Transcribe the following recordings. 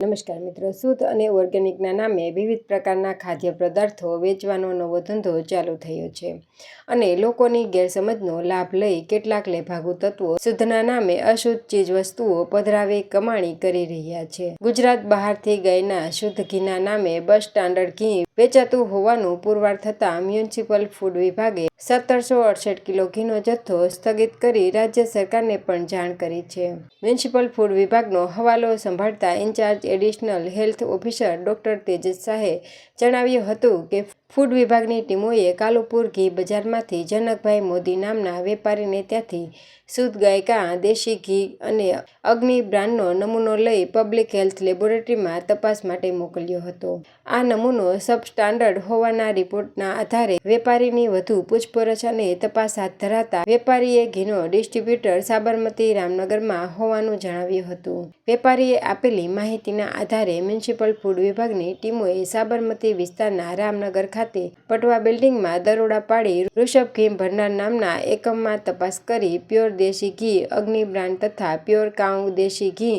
નમસ્કાર મિત્રો, શુદ્ધ અને ઓર્ગેનિકના નામે વિવિધ પ્રકારના ખાદ્ય પદાર્થો વેચવાનો નવો ધંધો ચાલુ થયો છે અને લોકોની ગેરસમજનો લાભ લઈ કેટલાક લેભાગુ તત્વો શુદ્ધના નામે અશુદ્ધ ચીજવસ્તુઓ પધરાવી કમાણી કરી રહ્યા છે। ગુજરાત બહારથી ગાયના શુદ્ધ ઘીના નામે બસ સ્ટાન્ડર્ડ ઘી વેચાતું હોવાનું પુરવાર થતાં મ્યુનિસિપલ ફૂડ વિભાગે 1768 કિલો ઘીનો જથ્થો સ્થગિત કરી રાજ્ય સરકારને પણ જાણ કરી છે। મ્યુનિસિપલ ફૂડ વિભાગનો હવાલો સંભાળતા incharge additional health officer doctor Tejas શાહે જણાવ્યું હતું કે ફૂડ વિભાગની ટીમોએ કાલુપુર ઘી બજારમાંથી જનકભાઈ મોદી નામના વેપારીને ત્યાંથી શુદ્ધ ગાયકા દેશી ઘી અને અગ્નિ બ્રાન્ડનો નમૂનો લઈ પબ્લિક હેલ્થ લેબોરેટરીમાં તપાસ માટે મોકલ્યો હતો। આ નમૂનો સબસ્ટાન્ડર્ડ હોવાના રિપોર્ટના આધારે વેપારીની વધુ પૂછપરછ અને તપાસ હાથ ધરાતા વેપારીએ ઘીનો ડિસ્ટ્રીબ્યુટર સાબરમતી રામનગરમાં હોવાનું જણાવ્યું હતું। વેપારીએ આપેલી માહિતીના આધારે મ્યુનિસિપલ ફૂડ વિભાગની ટીમોએ સાબરમતી વિસ્તારના રામનગર ખાતે પટવા બિલ્ડિંગમાં દરોડા પાડી ઋષભ ઘી ભંડાર નામના એકમમાં તપાસ કરી પ્યોર દેશી ઘી અગ્નિ બ્રાન્ડ તથા પ્યોર કાઉ દેશી ઘી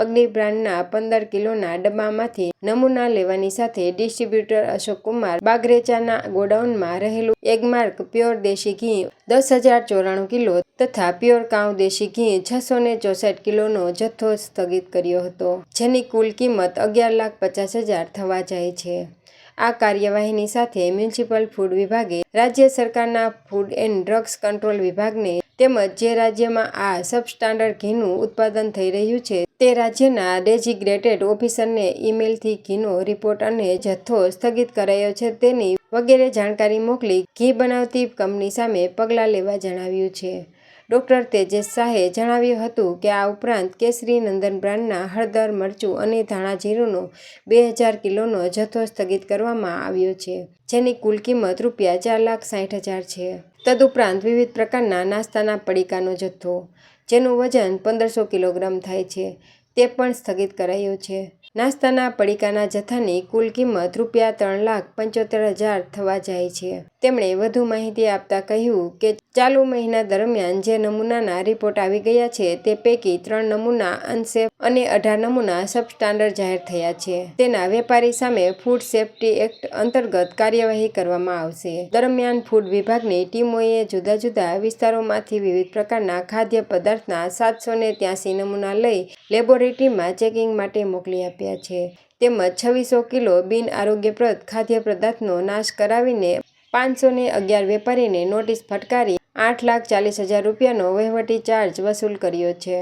અગ્નિ બ્રાન્ડના 15 કિલોના ડબ્બામાંથી નમૂના લેવાની સાથે ડિસ્ટ્રીબ્યુટર અશોકકુમાર બાગરેચાના ગોડાઉનમાં રહેલું એગમાર્ક પ્યોર દેશી ઘી 10,094 કિલો તથા પ્યોર કાઉ દેશી ઘી 664 કિલોનો જથ્થો સ્થગિત કર્યો હતો, જેની કુલ કિંમત 11,50,000 થવા જાય છે। આ કાર્યવાહીની સાથે મ્યુનિસિપલ ફૂડ વિભાગે રાજ્ય સરકારના ફૂડ એન્ડ ડ્રગ્સ કંટ્રોલ વિભાગને તેમજ જે રાજ્યમાં આ સબસ્ટાન્ડર્ડ ઘીનું ઉત્પાદન થઈ રહ્યું છે તે રાજ્યના ડેઝિગ્નેટેડ ઓફિસરને ઈમેલથી ઘીનો રિપોર્ટ અને જથ્થો સ્થગિત કરાયો છે તેની વગેરે જાણકારી મોકલી ઘી બનાવતી કંપની સામે પગલાં લેવા જણાવ્યું છે। ડોક્ટર તેજસ શાહે જણાવ્યું હતું કે આ ઉપરાંત કેસરી નંદન બ્રાન્ડના હળદર, મરચું અને ધાણા જીરુંનો 2,000 કિલોનો જથ્થો સ્થગિત કરવામાં આવ્યો છે, જેની કુલ કિંમત ₹4,60,000 છે। તદુપરાંત વિવિધ પ્રકારના નાસ્તાના પડીકાનો જથ્થો, જેનું વજન 1500 કિલોગ્રામ થાય છે, તે પણ સ્થગિત કરાયો છે। નાસ્તાના પડીકાના જથ્થાની કુલ કિંમત ₹3,75,000 થવા જાય છે। તેમણે વધુ માહિતી આપતા કહ્યું કે ચાલુ મહિના દરમિયાન જે નમૂનાના રિપોર્ટ આવી ગયા છે તે પૈકી 3 નમૂના અનસેફ અને 18 નમૂના સબસ્ટાન્ડર્ડ જાહેર થયા છે। તેના વેપારી સામે ફૂડ સેફ્ટી એક્ટ અંતર્ગત કાર્યવાહી કરવામાં આવશે। દરમિયાન ફૂડ વિભાગની ટીમોએ જુદા જુદા વિસ્તારોમાંથી વિવિધ પ્રકારના ખાદ્ય પદાર્થના 783 નમૂના લઈ લેબોરેટરીમાં ચેકિંગ માટે મોકલી આપ્યા છે, તેમજ 2600 કિલો બિન આરોગ્યપ્રદ ખાદ્ય પદાર્થનો નાશ કરાવીને 511 વેપારીને નોટિસ ફટકારી ₹8,40,000નો વહીવટી ચાર્જ વસૂલ કર્યો છે।